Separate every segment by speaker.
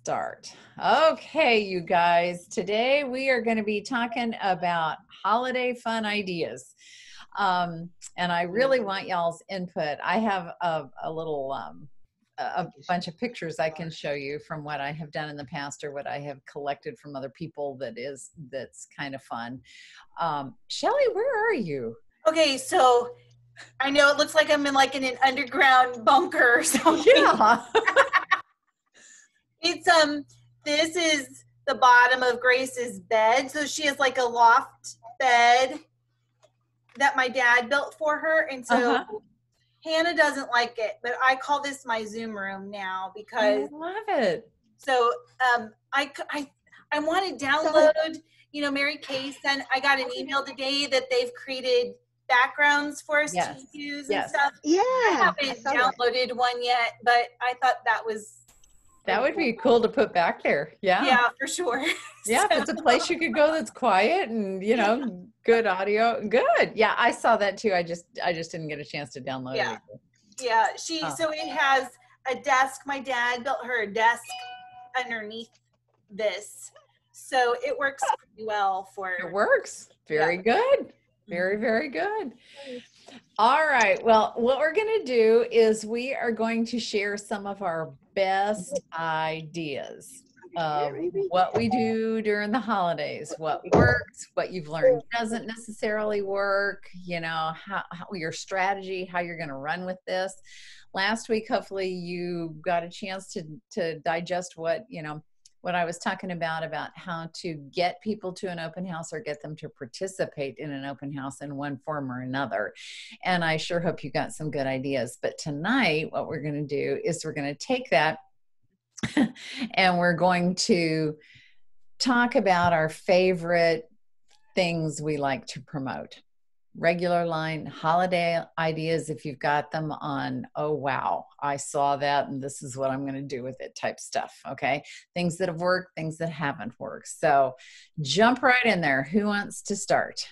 Speaker 1: start. Okay, you guys, today we are going to be talking about holiday fun ideas. And I really want y'all's input. I have a little, a bunch of pictures I can show you from what I have done in the past or what I have collected from other people that's kind of fun. Shelley, where are you?
Speaker 2: Okay, so I know it looks like I'm in an underground bunker or something.
Speaker 1: Yeah.
Speaker 2: It's this is the bottom of Grace's bed. So she has like a loft bed that my dad built for her. And so Hannah doesn't like it, but I call this my Zoom room now because
Speaker 1: I love it.
Speaker 2: So I want to download, Mary Kay sent, I got an email today that they've created backgrounds for us to use and stuff.
Speaker 3: Yeah.
Speaker 2: I haven't downloaded one yet, but I thought that
Speaker 1: would be cool to put back there. Yeah.
Speaker 2: Yeah, for sure.
Speaker 1: Yeah, if it's a place you could go that's quiet and, good audio. Good. Yeah, I saw that too. I just didn't get a chance to download it.
Speaker 2: Yeah, so it has a desk. My dad built her a desk underneath this. So it works pretty well for
Speaker 1: It works. Very good. Very, very good. All right. Well, what we're going to do is we are going to share some of our best ideas of what we do during the holidays, what works, what you've learned doesn't necessarily work, how your strategy, how you're going to run with this. Last week, hopefully you got a chance to digest what I was talking about how to get people to an open house or get them to participate in an open house in one form or another. And I sure hope you got some good ideas. But tonight, what we're going to do is we're going to take that and we're going to talk about our favorite things we like to promote. Regular line, holiday ideas, if you've got them on, oh, wow, I saw that and this is what I'm going to do with it type stuff, okay? Things that have worked, things that haven't worked. So jump right in there. Who wants to start?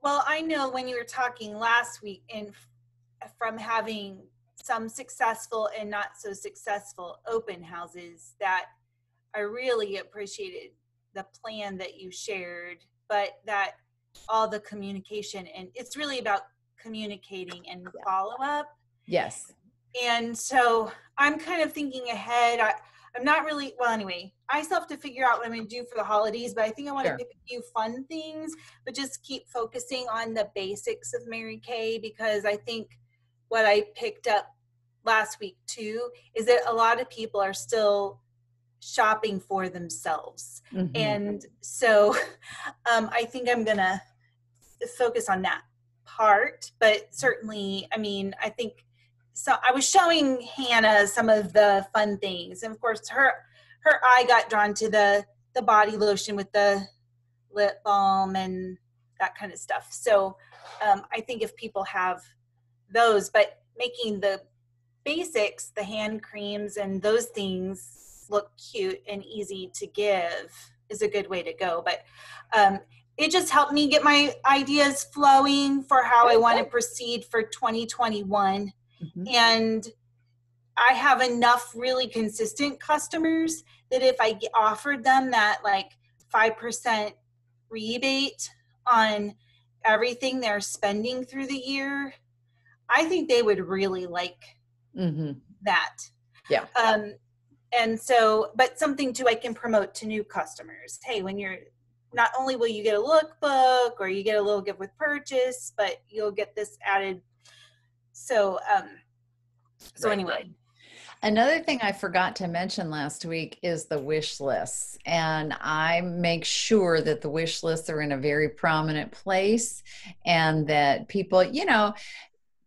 Speaker 2: Well, I know when you were talking last week from having some successful and not so successful open houses that I really appreciated the plan that you shared, but that all the communication, and it's really about communicating and follow up.
Speaker 1: Yes.
Speaker 2: And so I'm kind of thinking ahead. I'm not really, well, anyway, I still have to figure out what I'm going to do for the holidays, but I think I want to pick a few fun things, but just keep focusing on the basics of Mary Kay, because I think what I picked up last week too is that a lot of people are still shopping for themselves. And so I think I'm going to focus on that part, but certainly, I think, so I was showing Hannah some of the fun things. And of course, her eye got drawn to the body lotion with the lip balm and that kind of stuff. So I think if people have those, but making the basics, the hand creams and those things look cute and easy to give is a good way to go. But it just helped me get my ideas flowing for how I want to proceed for 2021. And I have enough really consistent customers that if I offered them that like 5% rebate on everything they're spending through the year, I think they would really like that.
Speaker 1: Yeah.
Speaker 2: And so, but something too I can promote to new customers. Hey, when you're, not only will you get a lookbook or you get a little gift with purchase, but you'll get this added. So, anyway.
Speaker 1: Another thing I forgot to mention last week is the wish lists. And I make sure that the wish lists are in a very prominent place and that people,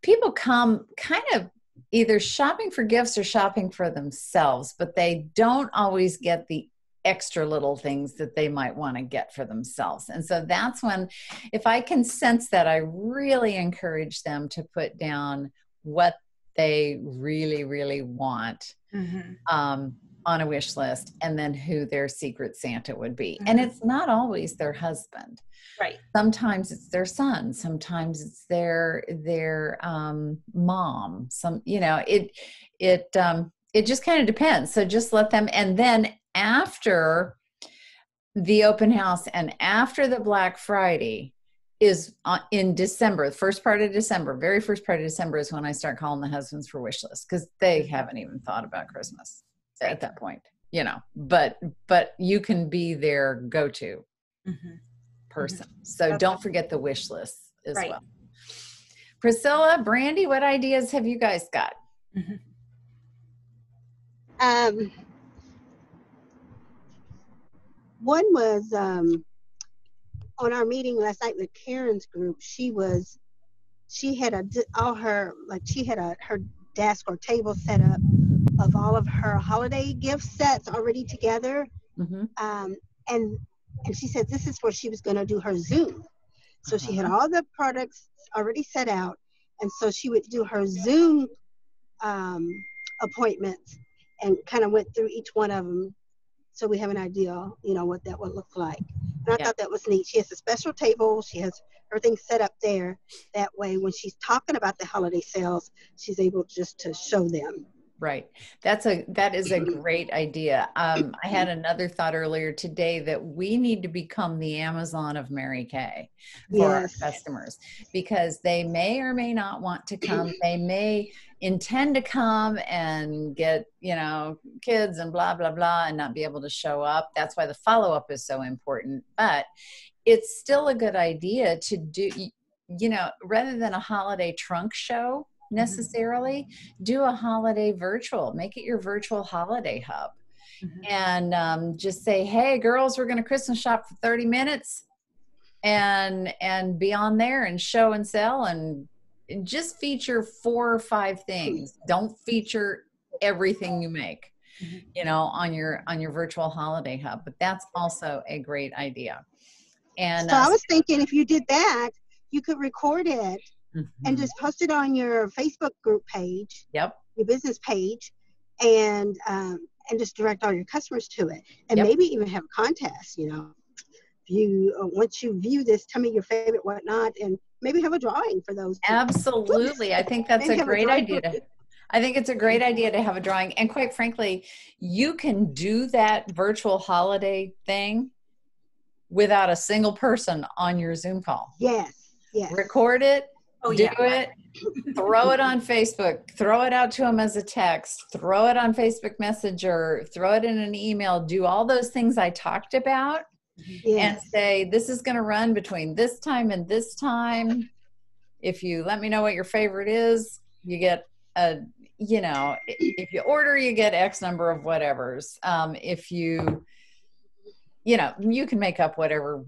Speaker 1: people come kind of either shopping for gifts or shopping for themselves, but they don't always get the extra little things that they might want to get for themselves. And so that's when, if I can sense that, I really encourage them to put down what they really, really want on a wish list, and then who their secret Santa would be. And it's not always their husband.
Speaker 2: Right.
Speaker 1: Sometimes it's their son. Sometimes it's their mom. It just kind of depends. So just let them. And then after the open house and after the Black Friday is in December, the first part of December, very first part of December is when I start calling the husbands for wish lists, because they haven't even thought about Christmas at that point, but you can be their go-to person. So don't forget the wish lists as well. Priscilla, Brandy, what ideas have you guys got?
Speaker 3: One was on our meeting last night with Karen's group. She had her desk or table set up of all of her holiday gift sets already together. And she said this is where she was going to do her Zoom. So she had all the products already set out, and so she would do her Zoom appointments and kind of went through each one of them, so we have an idea, what that would look like. And I thought that was neat. She has a special table. She has everything set up there. That way, when she's talking about the holiday sales, she's able just to show them.
Speaker 1: Right. That is a great idea. I had another thought earlier today that we need to become the Amazon of Mary Kay for our customers, because they may or may not want to come. They may intend to come and get, kids and blah, blah, blah, and not be able to show up. That's why the follow-up is so important. But it's still a good idea to do, rather than a holiday trunk show, necessarily, do a holiday virtual, make it your virtual holiday hub, and just say, hey girls, we're going to Christmas shop for 30 minutes and be on there and show and sell, and just feature 4 or 5 things. Don't feature everything you make, on your virtual holiday hub, but that's also a great idea. And
Speaker 3: so I was thinking, if you did that, you could record it and just post it on your Facebook group page, your business page, and just direct all your customers to it, and maybe even have a contest. Once you view this, tell me your favorite whatnot, and maybe have a drawing for those.
Speaker 1: Absolutely, I think that's a great idea. I think it's a great idea to have a drawing, and quite frankly, you can do that virtual holiday thing without a single person on your Zoom call.
Speaker 3: Yes.
Speaker 1: Record it. It, throw it on Facebook, throw it out to them as a text, throw it on Facebook Messenger, throw it in an email, do all those things I talked about, and say, this is going to run between this time and this time. If you let me know what your favorite is, you get if you order, you get X number of whatevers. If you can make up whatever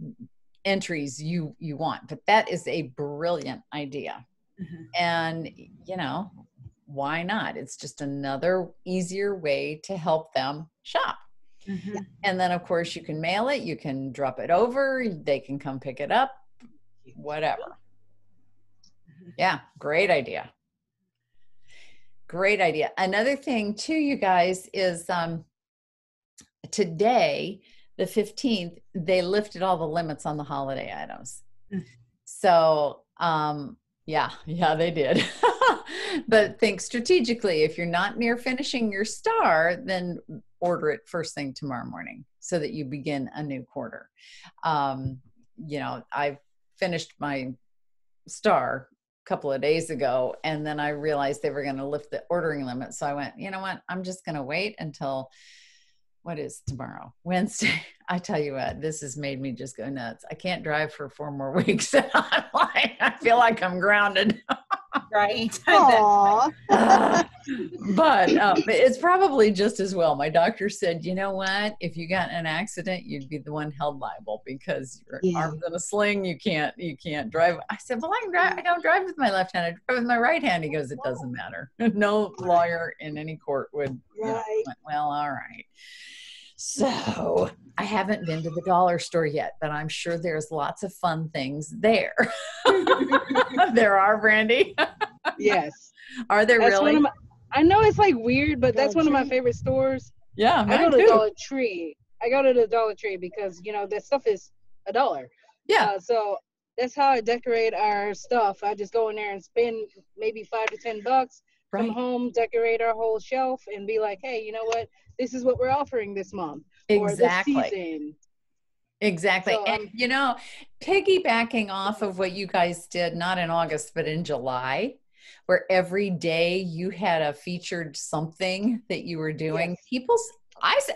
Speaker 1: entries you want, but that is a brilliant idea. And why not? It's just another easier way to help them shop. And then of course you can mail it, you can drop it over, they can come pick it up, whatever. Great idea. Another thing too, you guys, is today, the 15th, they lifted all the limits on the holiday items. So, they did. But think strategically. If you're not near finishing your star, then order it first thing tomorrow morning so that you begin a new quarter. I finished my star a couple of days ago, and then I realized they were going to lift the ordering limit. So I went, you know what? I'm just going to wait until, what is tomorrow? Wednesday. I tell you what, this has made me just go nuts. I can't drive for 4 more weeks. I feel like I'm grounded.
Speaker 2: Right.
Speaker 1: But it's probably just as well. My doctor said, you know what? If you got in an accident, you'd be the one held liable because your arm's in a sling. You can't drive. I said, well, I can drive. I don't drive with my left hand. I drive with my right hand. He goes, it doesn't matter. No lawyer in any court would.
Speaker 3: Right.
Speaker 1: Well, all right. So I haven't been to the dollar store yet, but I'm sure there's lots of fun things there. There are, Brandy?
Speaker 4: Yes.
Speaker 1: Are there really?
Speaker 4: I know it's like weird, but that's one of my favorite stores.
Speaker 1: Yeah,
Speaker 4: I go to the Dollar Tree. I go to the Dollar Tree because, you know, that stuff is $1.
Speaker 1: Yeah.
Speaker 4: So that's how I decorate our stuff. I just go in there and spend maybe $5 to $10.
Speaker 1: Right.
Speaker 4: Come home, decorate our whole shelf, and be like, hey, you know what? This is what we're offering this month or this season.
Speaker 1: Exactly. So, and you know, piggybacking off of what you guys did, not in August, but in July, where every day you had a featured something that you were doing. Yes.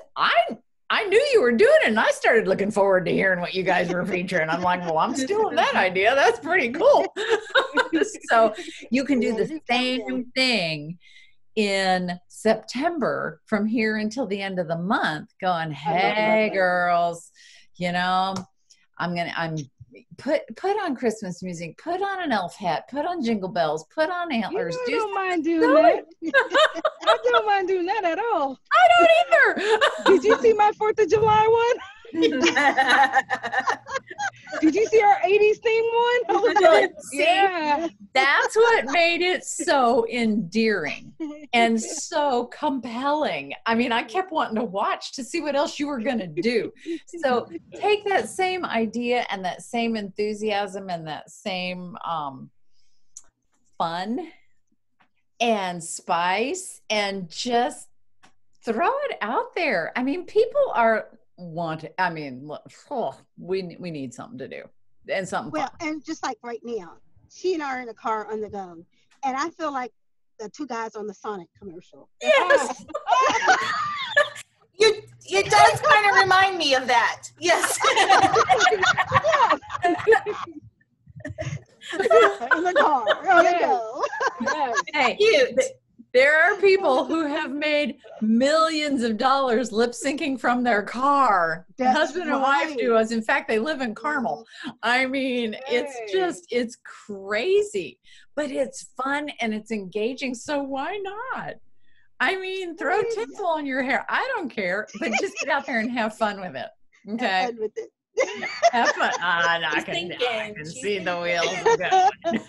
Speaker 1: I knew you were doing it, and I started looking forward to hearing what you guys were featuring. I'm like, well, I'm stealing that idea. That's pretty cool. So you can do the same thing in September from here until the end of the month, going, hey, girls, you know, I'm put on Christmas music, put on an elf hat, put on jingle bells, put on antlers.
Speaker 4: I don't mind doing that. I don't mind doing that at all.
Speaker 1: I don't either.
Speaker 4: Did you see my 4th of July one? Did you see our 80s theme one? I was like, yeah.
Speaker 1: That's what made it so endearing and so compelling. I mean, I kept wanting to watch to see what else you were going to do. So take that same idea and that same enthusiasm and that same fun and spice and just throw it out there. I mean, people are we need something to do and something fun.
Speaker 3: And just like right now, she and I are in a car on the go, and I feel like the two guys on the Sonic commercial.
Speaker 1: Yes.
Speaker 2: It does kind of remind me of that. Yes.
Speaker 3: In the car on the go.
Speaker 1: Hey, cute. There are people who have made millions of dollars lip syncing from their car.
Speaker 3: That's
Speaker 1: husband and wife do us. In fact, they live in Carmel. I mean, it's crazy, but it's fun and it's engaging. So why not? I mean, throw tinsel on your hair. I don't care, but just get out there and have fun with it. Okay.
Speaker 3: Have fun with it.
Speaker 1: Have fun. I can see the wheels going.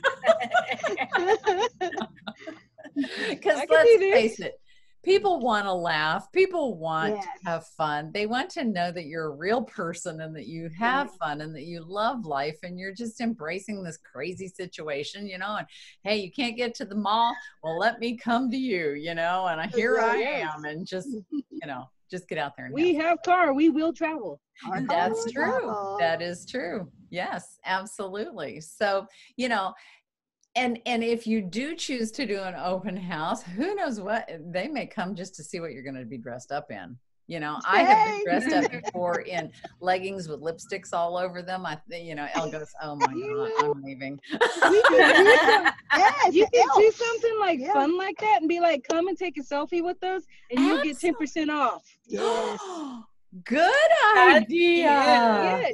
Speaker 1: Because let's face it, people want to laugh. People want to have fun. They want to know that you're a real person and that you have fun and that you love life and you're just embracing this crazy situation, you know, and hey, you can't get to the mall. Well, let me come to you, you know, and here I am, and just, you know, just get out there. And
Speaker 4: we have car. We will travel.
Speaker 1: That's true. That is true. Yes, absolutely. So, you know, and if you do choose to do an open house, who knows what, they may come just to see what you're going to be dressed up in. You know, I have been dressed up before in leggings with lipsticks all over them. You know, Elle goes, oh my God, I'm leaving.
Speaker 4: You can do something like fun like that and be like, come and take a selfie with us and you'll get 10% off.
Speaker 3: Yes.
Speaker 1: Good idea.
Speaker 4: Yes.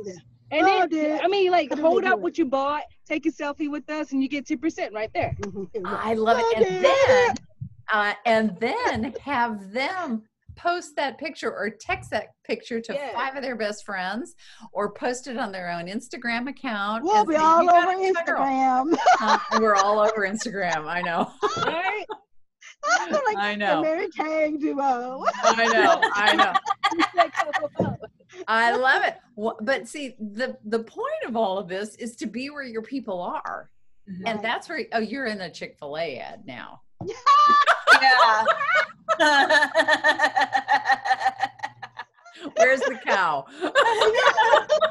Speaker 4: And I mean, like, hold up what you bought, take a selfie with us, and you get 10% right there.
Speaker 1: I love it. And then have them post that picture or text that picture to 5 of their best friends or post it on their own Instagram account.
Speaker 3: We'll be all over Instagram.
Speaker 1: We're all over Instagram. I know.
Speaker 4: Right?
Speaker 3: Like
Speaker 1: I know.
Speaker 3: The Mary Kay duo.
Speaker 1: I know. I love it. But see, the point of all of this is to be where your people are. Mm-hmm. And that's where, you're in a Chick-fil-A ad now.
Speaker 2: Yeah.
Speaker 1: Where's the cow?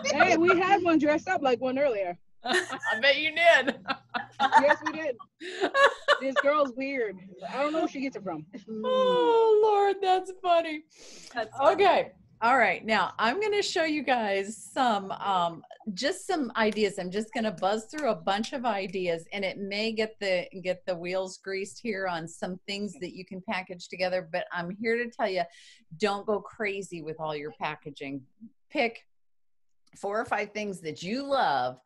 Speaker 4: Hey, we had one dressed up like one earlier.
Speaker 1: I bet you did.
Speaker 4: Yes, we did. This girl's weird. I don't know where she gets it from.
Speaker 1: Oh, Lord, that's funny. Okay. All right. Now, I'm going to show you guys some ideas. I'm just going to buzz through a bunch of ideas, and it may get the wheels greased here on some things that you can package together, but I'm here to tell you, don't go crazy with all your packaging. Pick 4 or 5 things that you love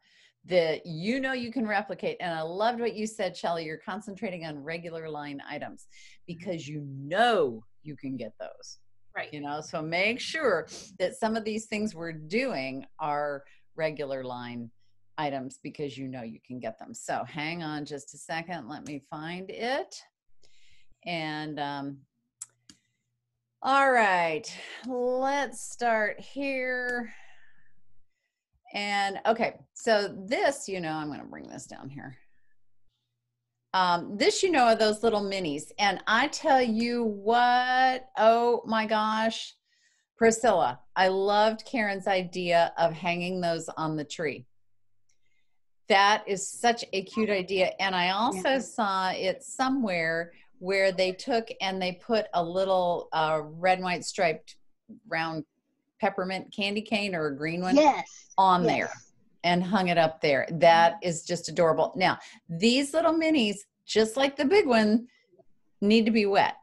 Speaker 1: that you know you can replicate. And I loved what you said, Shelly. You're concentrating on regular line items because you know you can get those.
Speaker 2: Right.
Speaker 1: You know, so make sure that some of these things we're doing are regular line items because you know you can get them. So hang on just a second. Let me find it. And All right, let's start here. And okay, so this, I'm going to bring this down here. This, are those little minis. And I tell you what, oh my gosh, Priscilla, I loved Karen's idea of hanging those on the tree. That is such a cute idea. And I also saw it somewhere where they took and they put a little red and white striped round peppermint candy cane or a green one on there and hung it up there. That is just adorable. Now, these little minis, just like the big one, need to be wet.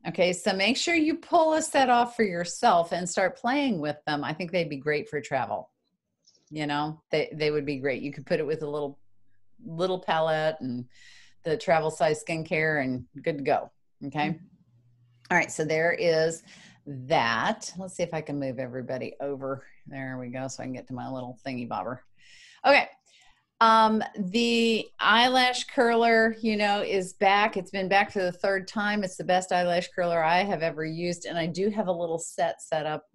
Speaker 1: Okay, so make sure you pull a set off for yourself and start playing with them. I think they'd be great for travel. They would be great. You could put it with a little palette and the travel size skincare and good to go. Okay. All right. So there is that. Let's see if I can move everybody over. There we go. So I can get to my little thingy bobber. Okay. The eyelash curler, is back. It's been back for the third time. It's the best eyelash curler I have ever used. And I do have a little set up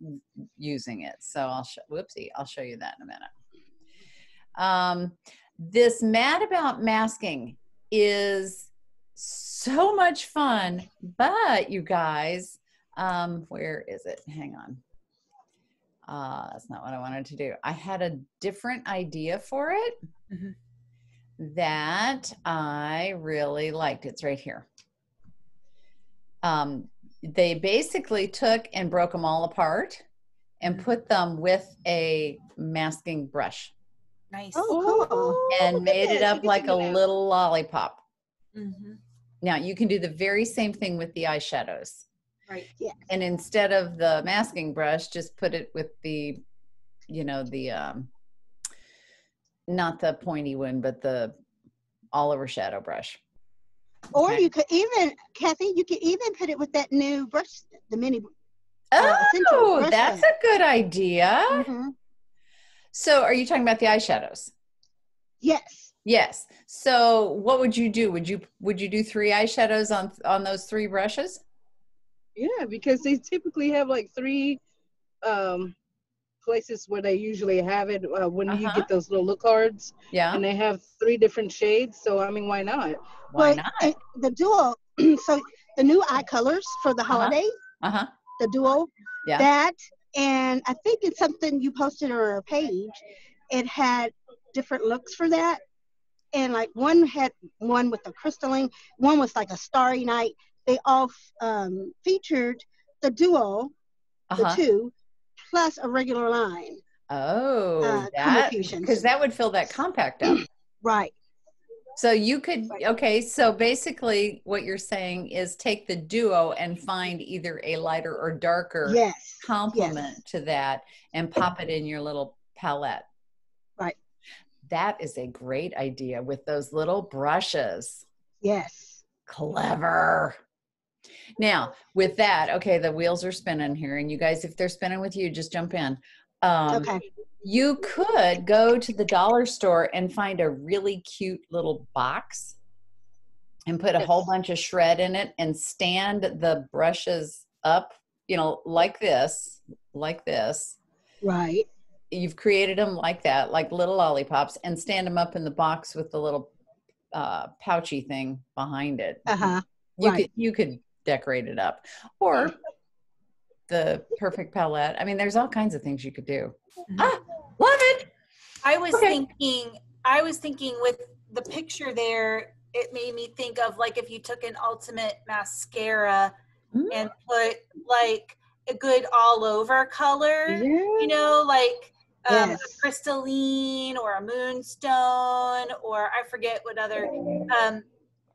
Speaker 1: using it. So I'll show you that in a minute. This Mad About Masking is so much fun, but you guys, where is it? Hang on. That's not what I wanted to do. I had a different idea for it that I really liked. It's right here. They basically took and broke them all apart and put them with a masking brush.
Speaker 2: Nice.
Speaker 3: Oh, cool.
Speaker 1: And made it up like a little lollipop. Now, you can do the very same thing with the eyeshadows.
Speaker 2: Right.
Speaker 3: Yeah.
Speaker 1: And instead of the masking brush, just put it with the, not the pointy one, but the all over shadow brush.
Speaker 3: Or you could even, Kathy, put it with that new brush, the mini.
Speaker 1: Oh, that's a good idea. So are you talking about the eyeshadows?
Speaker 3: Yes.
Speaker 1: Yes. So what would you do? Would you do 3 eyeshadows on those 3 brushes?
Speaker 4: Yeah, because they typically have like 3 places where they usually have it when you get those little look cards.
Speaker 1: Yeah.
Speaker 4: And they have 3 different shades. So, I mean, why not?
Speaker 1: Why not?
Speaker 3: The duo, so the new eye colors for the holiday, the duo, that, and I think it's something you posted on our page. It had different looks for that. And like one had one with a crystalline, one was like a starry night. They all featured the duo, the 2, plus a regular line.
Speaker 1: Oh, because that would fill that compact up.
Speaker 3: Right.
Speaker 1: So you could, okay, so basically what you're saying is take the duo and find either a lighter or darker complement to that and pop it in your little palette.
Speaker 3: Right.
Speaker 1: That is a great idea with those little brushes.
Speaker 3: Yes.
Speaker 1: Clever. Now, with that, okay, the wheels are spinning here. And you guys, if they're spinning with you, just jump in.
Speaker 3: Okay.
Speaker 1: You could go to the dollar store and find a really cute little box and put a whole bunch of shred in it and stand the brushes up, like this.
Speaker 3: Right.
Speaker 1: You've created them like that, like little lollipops, and stand them up in the box with the little pouchy thing behind it. You could decorate it up, or the perfect palette. I mean, there's all kinds of things you could do. Love it.
Speaker 2: I was thinking with the picture there, it made me think of like if you took an ultimate mascara and put like a good all over color, like a crystalline or a moonstone, or I forget what other,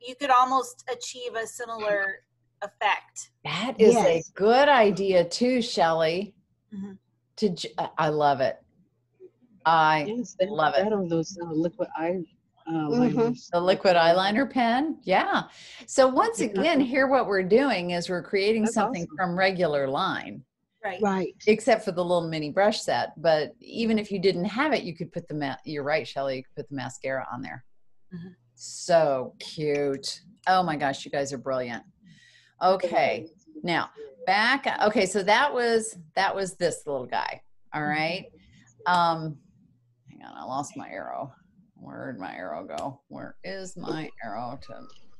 Speaker 2: you could almost achieve a similar effect.
Speaker 1: That is a good idea too, Shelley. I love it. I love it.
Speaker 4: Or those liquid eyeliners.
Speaker 1: The liquid eyeliner pen. Yeah. So once again, here what we're doing is we're creating something from regular line.
Speaker 3: Right.
Speaker 1: Except for the little mini brush set. But even if you didn't have it, you could put you're right, Shelley, you could put the mascara on there. So cute. Oh my gosh, you guys are brilliant. Okay. Now, back. Okay, so that was this little guy. All right. Hang on, I lost my arrow. Where'd my arrow go? Where is my arrow?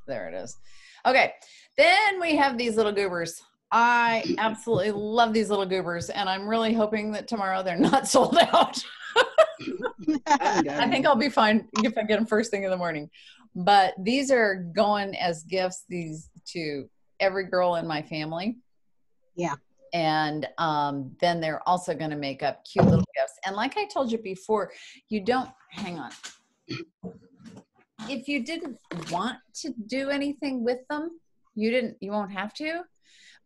Speaker 1: There it is. Okay, then we have these little goobers. I absolutely love these little goobers, and I'm really hoping that tomorrow they're not sold out. I think I'll be fine if I get them first thing in the morning. But these are going as gifts to every girl in my family.
Speaker 3: Yeah.
Speaker 1: And then they're also going to make up cute little gifts. And like I told you before, you don't, hang on. If you didn't want to do anything with them, you won't have to.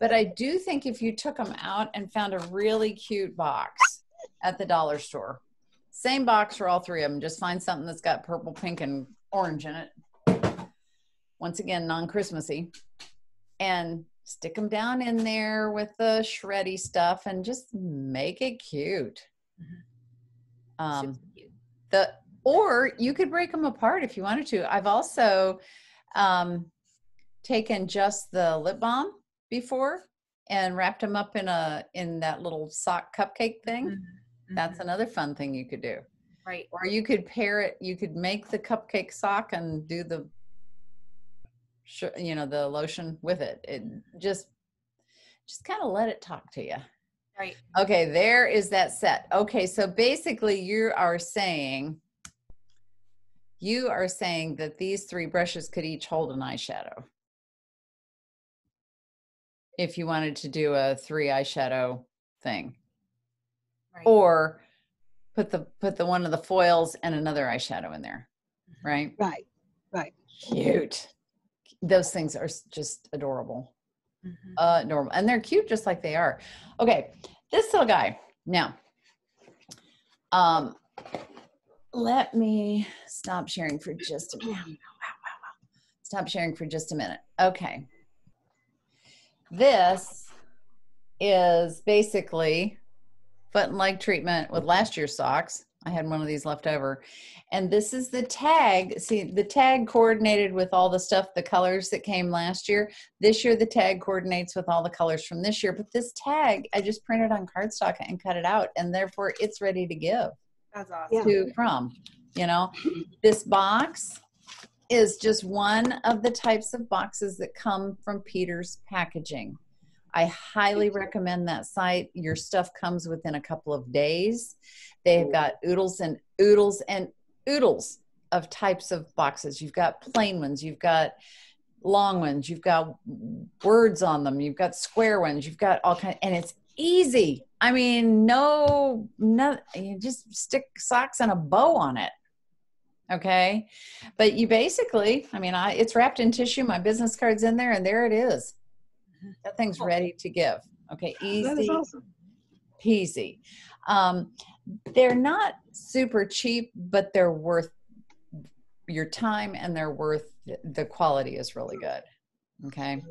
Speaker 1: But I do think if you took them out and found a really cute box at the dollar store, same box for all three of them, just find something that's got purple, pink, and orange in it. Once again, non-Christmassy. And stick them down in there with the shreddy stuff and just make it cute. Or you could break them apart if you wanted to. I've also taken just the lip balm before and wrapped them up in that little sock cupcake thing. Mm-hmm. That's another fun thing you could do.
Speaker 2: Right.
Speaker 1: Or you could pair it, you could make the cupcake sock and do the lotion with it. It just kind of let it talk to you.
Speaker 2: Right.
Speaker 1: Okay, there is that set. Okay, so basically you are saying that these three brushes could each hold an eyeshadow. If you wanted to do a 3 eyeshadow thing. Right. Or put the one of the foils and another eyeshadow in there. Right?
Speaker 3: Right.
Speaker 1: Cute. Those things are just adorable. Adorable. And they're cute just like they are. Okay, this little guy. Now, let me stop sharing for just a minute. Wow. Stop sharing for just a minute. Okay. This is basically foot and leg treatment with last year's socks. I had one of these left over. And this is the tag. See, the tag coordinated with all the stuff, the colors that came last year. This year, the tag coordinates with all the colors from this year. But this tag, I just printed on cardstock and cut it out. And therefore, it's ready to give.
Speaker 2: That's awesome.
Speaker 1: To prom. This box is just one of the types of boxes that come from Peter's Packaging. I highly recommend that site. Your stuff comes within a couple of days. They've got oodles and oodles and oodles of types of boxes. You've got plain ones, you've got long ones, you've got words on them, you've got square ones, you've got all kinds, and it's easy. I mean, no, you just stick socks and a bow on it. Okay. But you basically, it's wrapped in tissue. My business card's in there and there it is. That thing's ready to give. Okay. Easy.
Speaker 3: That is awesome.
Speaker 1: Peasy. They're not super cheap, but they're worth your time and they're worth, the quality is really good. Okay.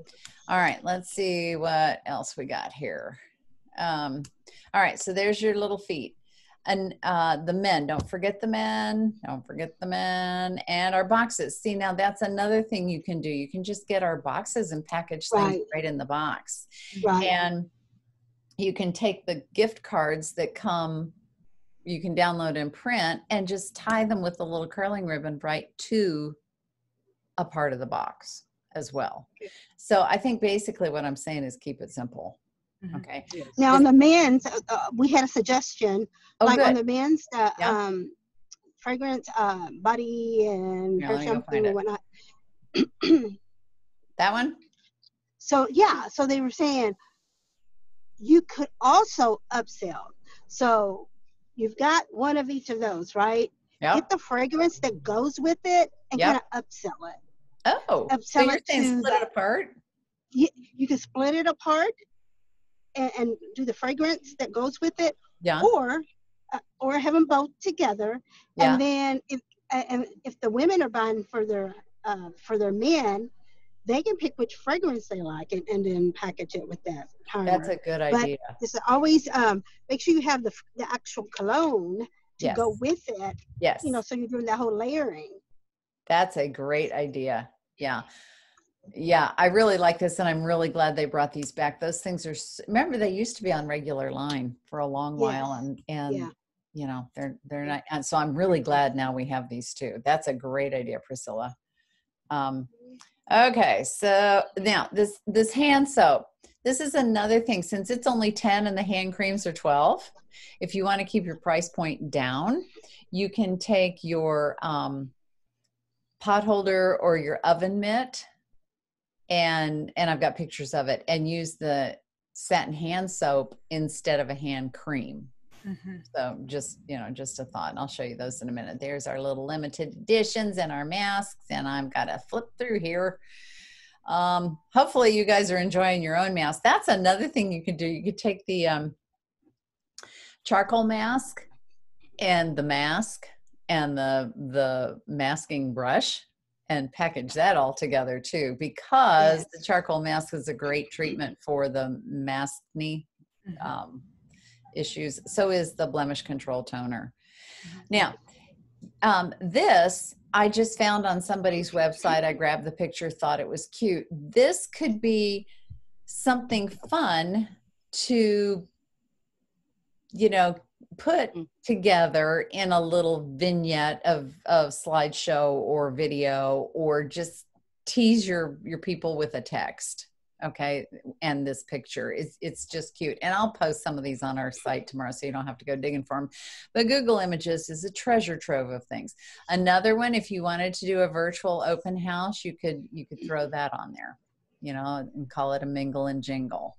Speaker 1: All right. Let's see what else we got here. All right. So there's your little feet. And the men, don't forget the men, and our boxes. See, now that's another thing you can do. You can just get our boxes and package things right in the box. Right. And you can take the gift cards that come, you can download and print and just tie them with a little curling ribbon right to a part of the box as well. So I think basically what I'm saying is keep it simple. Okay.
Speaker 3: Now on the men's, we had a suggestion.
Speaker 1: Good.
Speaker 3: On the men's, fragrance, body and hair shampoo and whatnot.
Speaker 1: That one?
Speaker 3: So so they were saying you could also upsell. So you've got one of each of those, right?
Speaker 1: Yeah.
Speaker 3: Get the fragrance that goes with it and kind of upsell it.
Speaker 1: Oh, so you're saying split it apart?
Speaker 3: You can split it apart. And do the fragrance that goes with it, or have them both together. And then if the women are buying for their men, they can pick which fragrance they like and then package it with that primer.
Speaker 1: That's a good idea.
Speaker 3: But it's always make sure you have the actual cologne to go with it.
Speaker 1: Yes.
Speaker 3: So you're doing that whole layering.
Speaker 1: That's a great idea. Yeah. Yeah, I really like this, and I'm really glad they brought these back. Those things are, remember, they used to be on regular line for a long while, and you know, they're not, and so I'm really glad now we have these too. That's a great idea, Priscilla. Okay, so now this hand soap. This is another thing, since it's only 10 and the hand creams are 12. If you want to keep your price point down, you can take your pot holder or your oven mitt, and I've got pictures of it, and use the satin hand soap instead of a hand cream. Mm-hmm. So just, you know, just a thought, and I'll show you those in a minute. There's our little limited editions and our masks, and I've got to flip through here. Hopefully you guys are enjoying your own mask. That's another thing you could do. You could take the charcoal mask and the mask and the masking brush and package that all together too, because the charcoal mask is a great treatment for the maskne issues. So is the blemish control toner. Now, this I just found on somebody's website. I grabbed the picture, thought it was cute. This could be something fun to, you know, put together in a little vignette of slideshow or video, or just tease your people with a text. Okay. And this picture it's just cute. And I'll post some of these on our site tomorrow, so you don't have to go digging for them. But Google Images is a treasure trove of things. Another one, if you wanted to do a virtual open house, you could throw that on there, you know, and call it a mingle and jingle.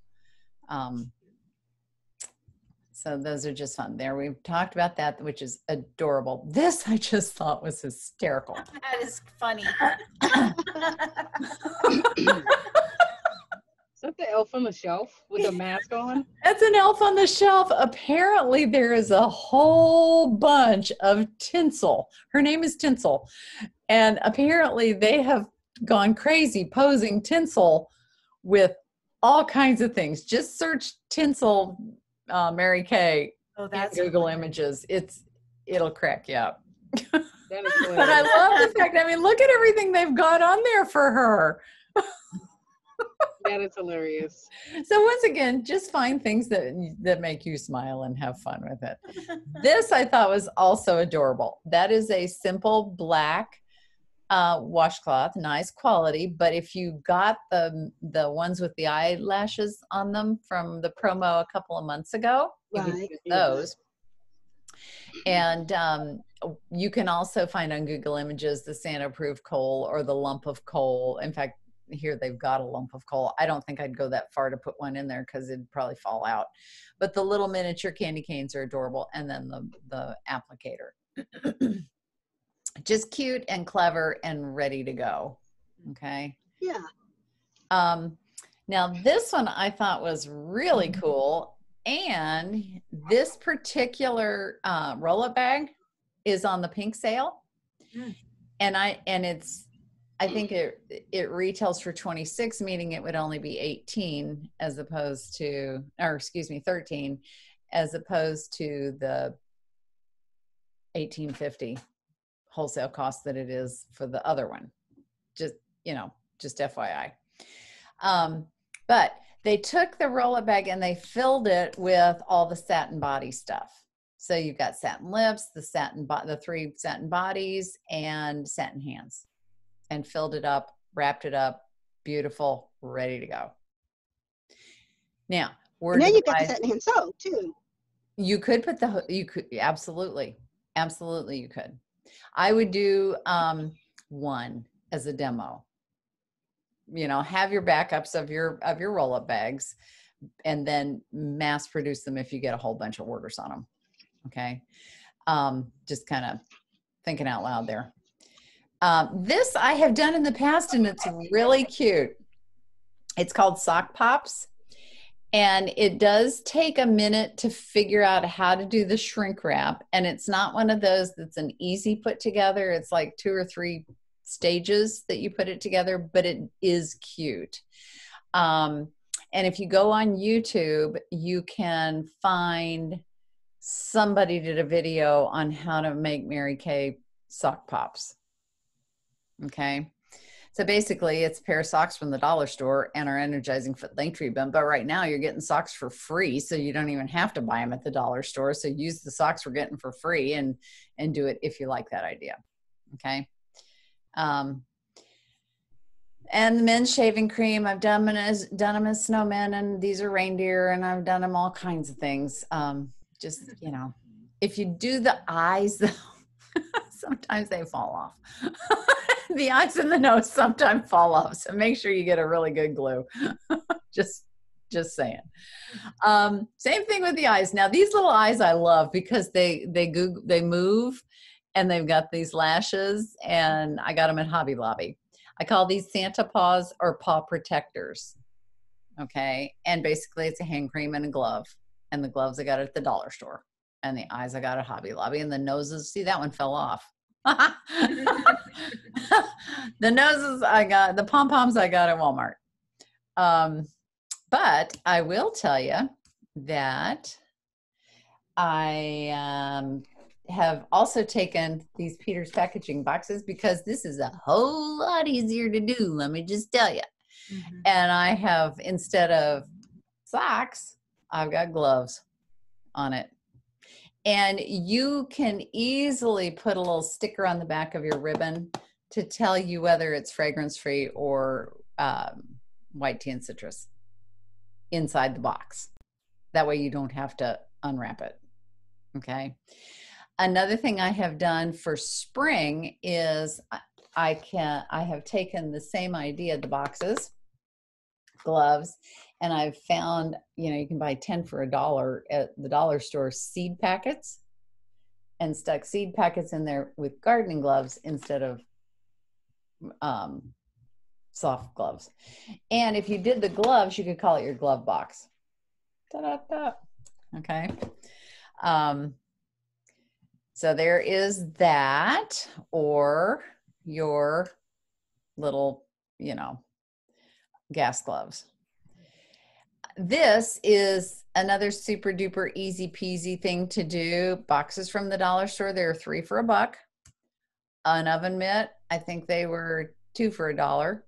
Speaker 1: So those are just fun. There, we've talked about that, which is adorable. This I just thought was hysterical.
Speaker 2: That is funny.
Speaker 4: Is that the elf on the shelf with a mask on?
Speaker 1: It's an elf on the shelf. Apparently there is a whole bunch of tinsel. Her name is Tinsel. And apparently they have gone crazy posing tinsel with all kinds of things. Just search tinsel Mary Kay in Google Images. It'll crack you up. But I love the fact, I mean, look at everything they've got on there for her.
Speaker 4: That is hilarious.
Speaker 1: So once again, just find things that make you smile and have fun with it. This I thought was also adorable. That is a simple black washcloth, nice quality. But if you got the ones with the eyelashes on them from the promo a couple of months ago, you can use those. And you can also find on Google Images the Santa-proof coal or the lump of coal. In fact, here they've got a lump of coal. I don't think I'd go that far to put one in there because it'd probably fall out. But the little miniature candy canes are adorable. And then the applicator. Just cute and clever and ready to go. Okay.
Speaker 3: Yeah.
Speaker 1: Now this one I thought was really cool. And this particular roll-up bag is on the pink sale. And I think it retails for $26, meaning it would only be $18 as opposed to, or excuse me, $13 as opposed to the $18.50 wholesale cost that it is for the other one. Just, you know, just FYI. But they took the roll-up bag and they filled it with all the satin body stuff. So you've got satin lips, the 3 satin bodies, and satin hands. And filled it up, wrapped it up, beautiful, ready to go. Now,
Speaker 3: you've got the satin hand soap too.
Speaker 1: You could put absolutely you could. I would do one as a demo. You know, have your backups of your roll-up bags, and then mass produce them if you get a whole bunch of orders on them. Okay, just kind of thinking out loud there. This I have done in the past, and it's really cute. It's called Sock Pops, and it does take a minute to figure out how to do the shrink wrap, and it's not one of those that's an easy put together. It's like 2 or 3 stages that you put it together, but it is cute. And if you go on YouTube, you can find somebody did a video on how to make Mary Kay sock pops. Okay. So basically it's a pair of socks from the dollar store and our energizing foot leg treatment. But right now you're getting socks for free. So you don't even have to buy them at the dollar store. So use the socks we're getting for free and do it if you like that idea. Okay. And the men's shaving cream, I've done them as snowmen, and these are reindeer, and I've done them all kinds of things. Just, you know, if you do the eyes, though, sometimes they fall off. The eyes and the nose sometimes fall off. So make sure you get a really good glue. Just saying. Same thing with the eyes. Now, these little eyes I love because they move, and they've got these lashes, and I got them at Hobby Lobby. I call these Santa paws or paw protectors. Okay. And basically it's a hand cream and a glove, and the gloves I got at the dollar store, and the eyes I got at Hobby Lobby, and the noses, see, that one fell off. The noses the pom-poms I got at Walmart. But I will tell you that I, have also taken these Peter's packaging boxes because this is a whole lot easier to do. Let me just tell you. Mm-hmm. And I have, instead of socks, I've got gloves on it. And you can easily put a little sticker on the back of your ribbon to tell you whether it's fragrance free or white tea and citrus inside the box. That way you don't have to unwrap it. Okay. Another thing I have done for spring is I have taken the same idea, the boxes, gloves, and I've found, you know, you can buy 10 for $1 at the dollar store seed packets, and stuck seed packets in there with gardening gloves instead of soft gloves. And if you did the gloves, you could call it your glove box. Ta-da-da. Okay. So there is that, or your little, you know, gas gloves. This is another super duper easy peasy thing to do. Boxes from the dollar store, they're 3 for $1. An oven mitt, I think they were 2 for $1.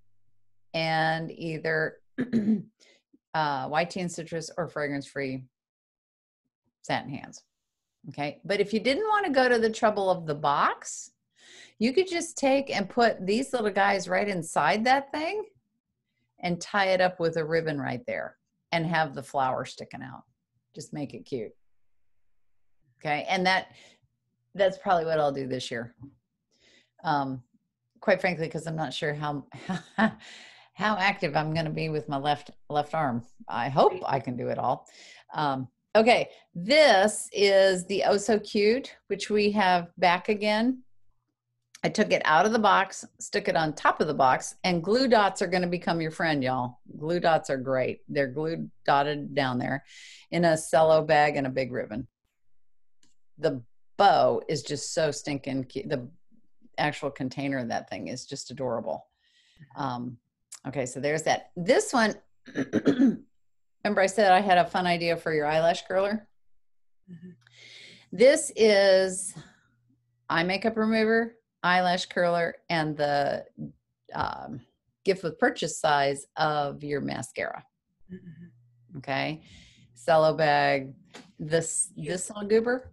Speaker 1: And either white tea and citrus or fragrance free satin hands. Okay. But if you didn't want to go to the trouble of the box, you could just take and put these little guys right inside that thing and tie it up with a ribbon right there and have the flower sticking out. Just make it cute. Okay. And that's probably what I'll do this year. Quite frankly, because I'm not sure how active I'm going to be with my left arm. I hope I can do it all. Okay, this is the Oh So Cute, which we have back again. I took it out of the box, stuck it on top of the box, and glue dots are going to become your friend, y'all. Glue dots are great. They're glue dotted down there in a cello bag and a big ribbon. The bow is just so stinking cute. The actual container of that thing is just adorable. Okay, so there's that. This one, remember I said I had a fun idea for your eyelash curler? Mm-hmm. This is eye makeup remover, eyelash curler, and the gift with purchase size of your mascara. Mm-hmm. Okay, cello bag. This little goober,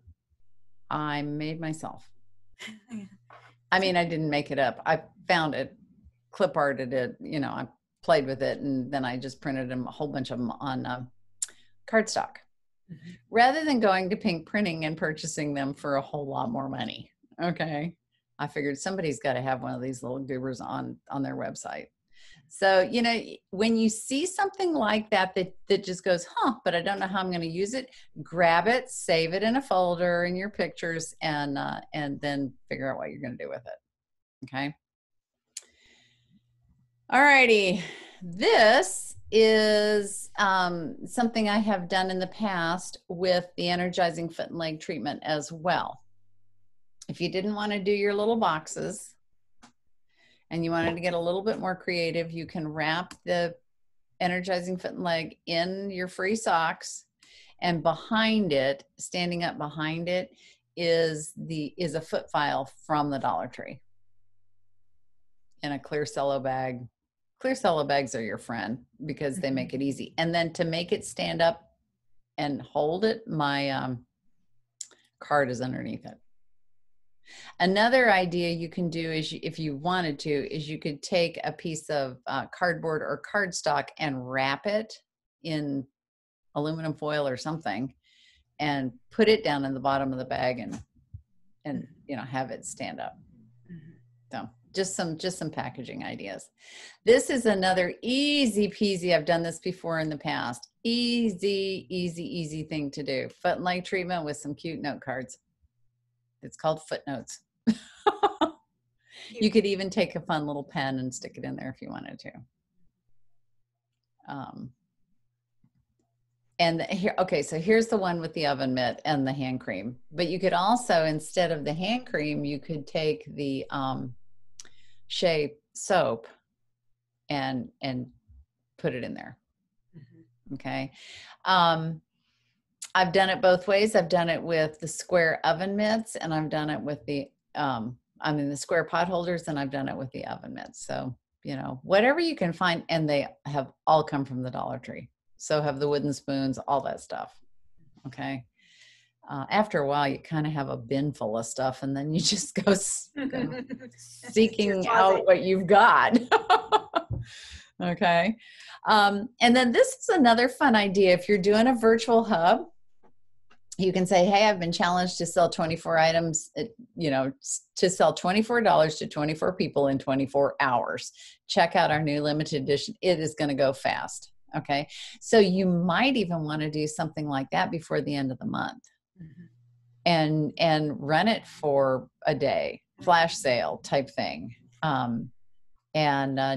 Speaker 1: I made myself. I mean, I didn't make it up. I found it, clip arted it, you know, I played with it, and then I just printed them, a whole bunch of them on cardstock. Mm-hmm. Rather than going to Pink Printing and purchasing them for a whole lot more money. Okay. I figured somebody's got to have one of these little goobers on their website. So, you know, when you see something like that just goes, but I don't know how I'm going to use it, grab it, save it in a folder in your pictures, and then figure out what you're going to do with it. Okay. All righty. This is something I have done in the past with the energizing foot and leg treatment as well. If you didn't want to do your little boxes and you wanted to get a little bit more creative, you can wrap the energizing foot and leg in your free socks, and behind it, standing up behind it, is a foot file from the Dollar Tree. in a clear cello bag. Clear cello bags are your friend because they make it easy. And then to make it stand up and hold it, my card is underneath it. Another idea you can do is, if you wanted to, is you could take a piece of cardboard or cardstock and wrap it in aluminum foil or something and put it down in the bottom of the bag and you know, have it stand up. So just some packaging ideas. This is another easy peasy. I've done this before in the past. Easy thing to do. Foot and leg treatment with some cute note cards. It's called footnotes. You could even take a fun little pen and stick it in there if you wanted to. And here, okay, so here's the one with the oven mitt and the hand cream. But you could also, instead of the hand cream, you could take the Shea soap and put it in there. Okay. I've done it both ways. I've done it with the square oven mitts, and I've done it with the the square pot holders, and I've done it with the oven mitts. So, you know, whatever you can find, and they have all come from the Dollar Tree. So have the wooden spoons, all that stuff. Okay. After a while, you kind of have a bin full of stuff, and then you just go seeking out what you've got. Okay. And then this is another fun idea. If you're doing a virtual hub, you can say, hey, I've been challenged to sell 24 items, you know, to sell $24 to 24 people in 24 hours. Check out our new limited edition. It is going to go fast. Okay. So you might even want to do something like that before the end of the month. And run it for a day, flash sale type thing. And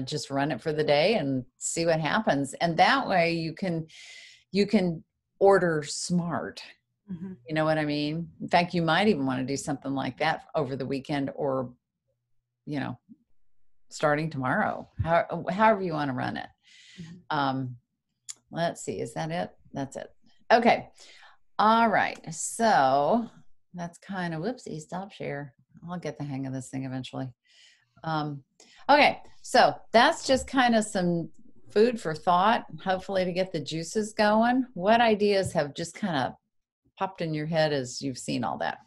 Speaker 1: just run it for the day and see what happens. And that way you can order smart. You know what I mean? In fact, you might even want to do something like that over the weekend, or, you know, starting tomorrow, however you want to run it. Let's see. Is that it? That's it. Okay. All right. So that's kind of, whoopsie, stop share. I'll get the hang of this thing eventually. Okay. So that's just kind of some food for thought, hopefully to get the juices going. What ideas have just kind of popped in your head as you've seen all that?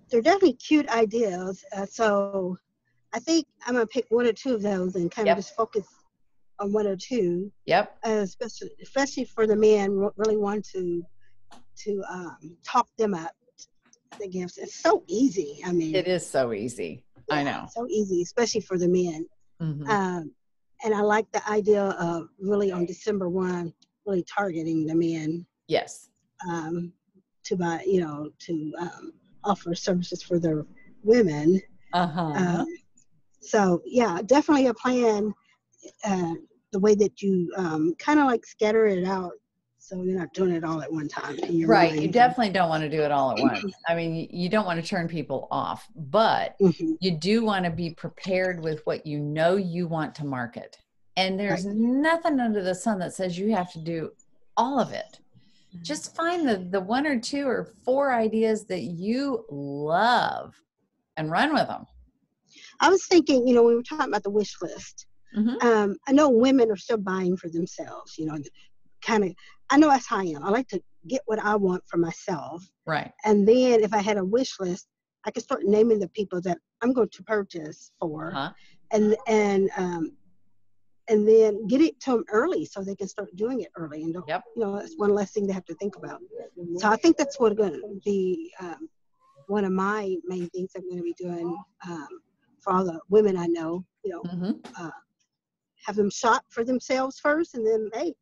Speaker 3: They're definitely cute ideas. So I think I'm going to pick one or two of those and kind of just focus on one or two.
Speaker 1: Yep.
Speaker 3: Especially for the men really want to talk them up, the gifts. It's so easy. I mean,
Speaker 1: it is so easy. Yeah, I know.
Speaker 3: So easy, especially for the men. And I like the idea of really on December 1, really targeting the men.
Speaker 1: Yes.
Speaker 3: To buy, you know, to offer services for their women. So yeah, definitely a plan. The way that you kind of like scatter it out, so you're not doing it all at one time.
Speaker 1: Right. You definitely don't want to do it all at once. I mean, you don't want to turn people off, but you do want to be prepared with what you know you want to market. And there's nothing under the sun that says you have to do all of it. Just find the one or two or four ideas that you love and run with them.
Speaker 3: I was thinking, you know, we were talking about the wish list. I know women are still buying for themselves, you know, I know that's how I am. I like to get what I want for myself.
Speaker 1: Right.
Speaker 3: And then if I had a wish list, I could start naming the people that I'm going to purchase for, and then get it to them early so they can start doing it early. And don't, you know, that's one less thing they have to think about. So I think that's what's going to be one of my main things I'm going to be doing for all the women I know, you know, have them shop for themselves first, and then, hey,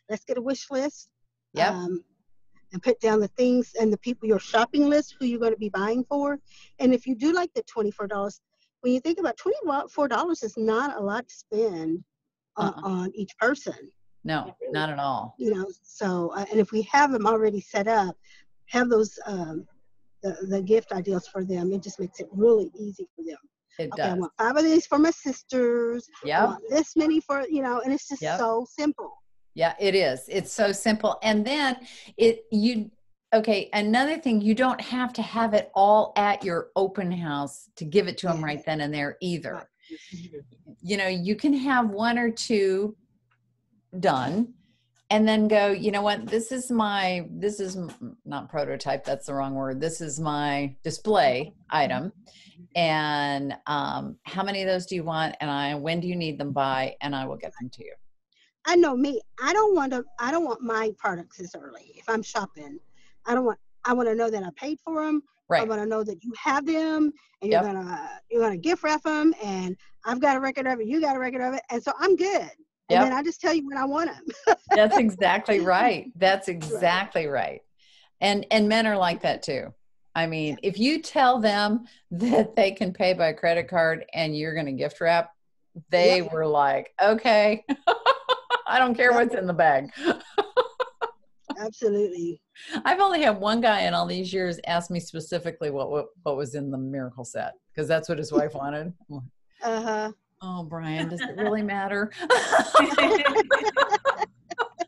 Speaker 3: let's get a wish list. And put down the things and the people, your shopping list, who you're going to be buying for. And if you do like the $24, when you think about $24 is not a lot to spend on each person.
Speaker 1: No, not at all.
Speaker 3: You know, so, and if we have them already set up, have those, the gift ideas for them, it just makes it really easy for them.
Speaker 1: It does.
Speaker 3: I want 5 of these for my sisters. I want this many for, you know, and it's just so simple.
Speaker 1: Yeah, it is. It's so simple. And then okay, another thing, you don't have to have it all at your open house to give it to them right then and there either. You know, you can have 1 or 2 done and then go, you know what, this is not prototype, that's the wrong word. This is my display item. And how many of those do you want? And when do you need them by? And I will get them to you.
Speaker 3: I know me. I don't want my products this early. If I'm shopping, I want to know that I paid for them.
Speaker 1: Right.
Speaker 3: I want to know that you have them and you're gonna gift wrap them, and I've got a record of it. You got a record of it, and so I'm good. And then I just tell you when I want them.
Speaker 1: That's exactly right. That's exactly right. And men are like that too. I mean, if you tell them that they can pay by credit card and you're going to gift wrap, they were like, okay, I don't care what's in the bag.
Speaker 3: Absolutely.
Speaker 1: I've only had one guy in all these years ask me specifically what was in the miracle set, because that's what his wife wanted.
Speaker 3: Uh-huh.
Speaker 1: Oh, Brian, does it really matter?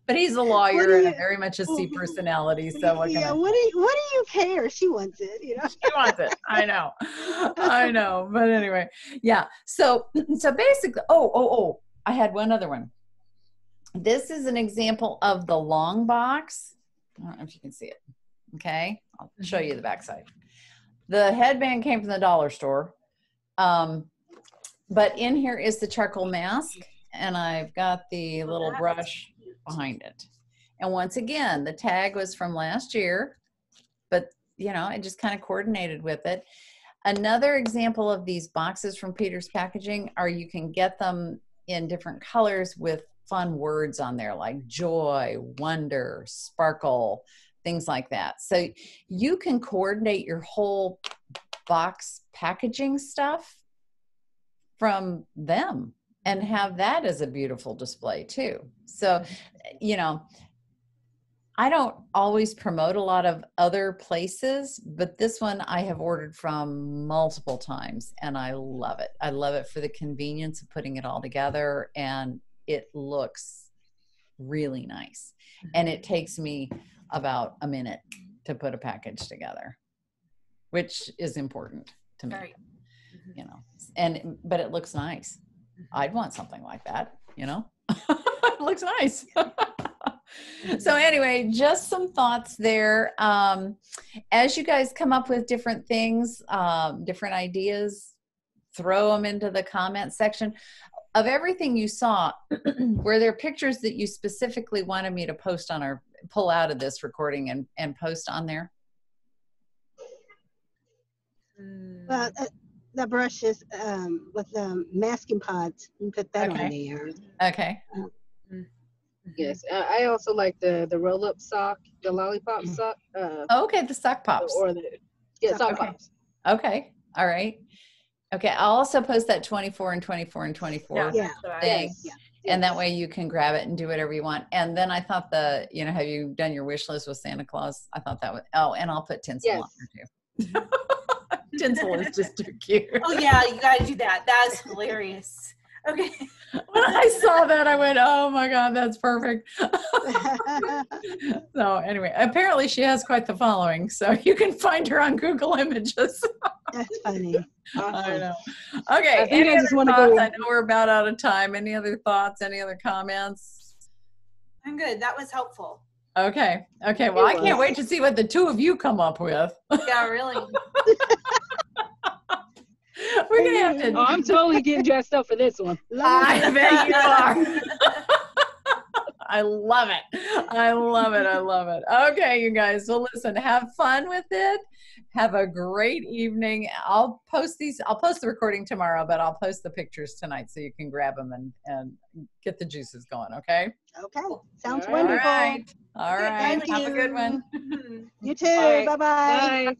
Speaker 1: But he's a lawyer and very much a C personality. So what do
Speaker 3: you care? She wants it, you know.
Speaker 1: She wants it. I know. But anyway, yeah. So basically, I had one other one. This is an example of the long box. I don't know if you can see it. Okay, I'll show you the backside. The headband came from the dollar store. But in here is the charcoal mask, and I've got the little brush behind it. And once again, the tag was from last year, but you know, I just kind of coordinated with it. Another example of these boxes from Peter's Packaging are you can get them in different colors with fun words on there like joy, wonder, sparkle, things like that. So you can coordinate your whole box packaging stuff from them and have that as a beautiful display too. So, you know, I don't always promote a lot of other places, but this one I have ordered from multiple times and I love it. I love it for the convenience of putting it all together, and it looks really nice. And it takes me about a minute to put a package together, which is important to me. Right. You know, but it looks nice. I'd want something like that, you know. It looks nice. So anyway, just some thoughts there. As you guys come up with different things, different ideas, throw them into the comment section. Of everything you saw, were there pictures that you specifically wanted me to post on or pull out of this recording and post on there?
Speaker 3: Well, the brushes with the masking pods, you put that on there.
Speaker 1: Okay.
Speaker 5: Yes, I also like the roll-up sock, the lollipop sock.
Speaker 1: Okay, the sock pops.
Speaker 5: Or the sock pops.
Speaker 1: Okay, all right. Okay, I'll also post that 24 and 24 and 24 thing. Yeah. And that way you can grab it and do whatever you want. And then I thought you know, have you done your wish list with Santa Claus? I thought that would, and I'll put tinsel on there too. Tinsel is just too cute.
Speaker 2: Oh yeah, you gotta do that. That's hilarious. Okay.
Speaker 1: When I saw that, I went, oh my God, that's perfect. So anyway, apparently she has quite the following. So you can find her on Google Images.
Speaker 3: That's funny. Awesome.
Speaker 1: I know. Okay. Any other thoughts? I know we're about out of time. Any other thoughts? Any other comments?
Speaker 2: I'm good. That was helpful.
Speaker 1: Okay. Okay. Well, I can't wait to see what the two of you come up with.
Speaker 2: Yeah, really.
Speaker 1: We're going to have to.
Speaker 5: Oh, I'm totally getting dressed up for this one.
Speaker 1: I bet you are. I love it. I love it. I love it. Okay, you guys. Well, listen, have fun with it. Have a great evening. I'll post the recording tomorrow, but I'll post the pictures tonight so you can grab them and get the juices going. Okay.
Speaker 3: Okay. Sounds wonderful.
Speaker 1: All right. Have a good one.
Speaker 3: You too. Bye-bye.
Speaker 5: Bye.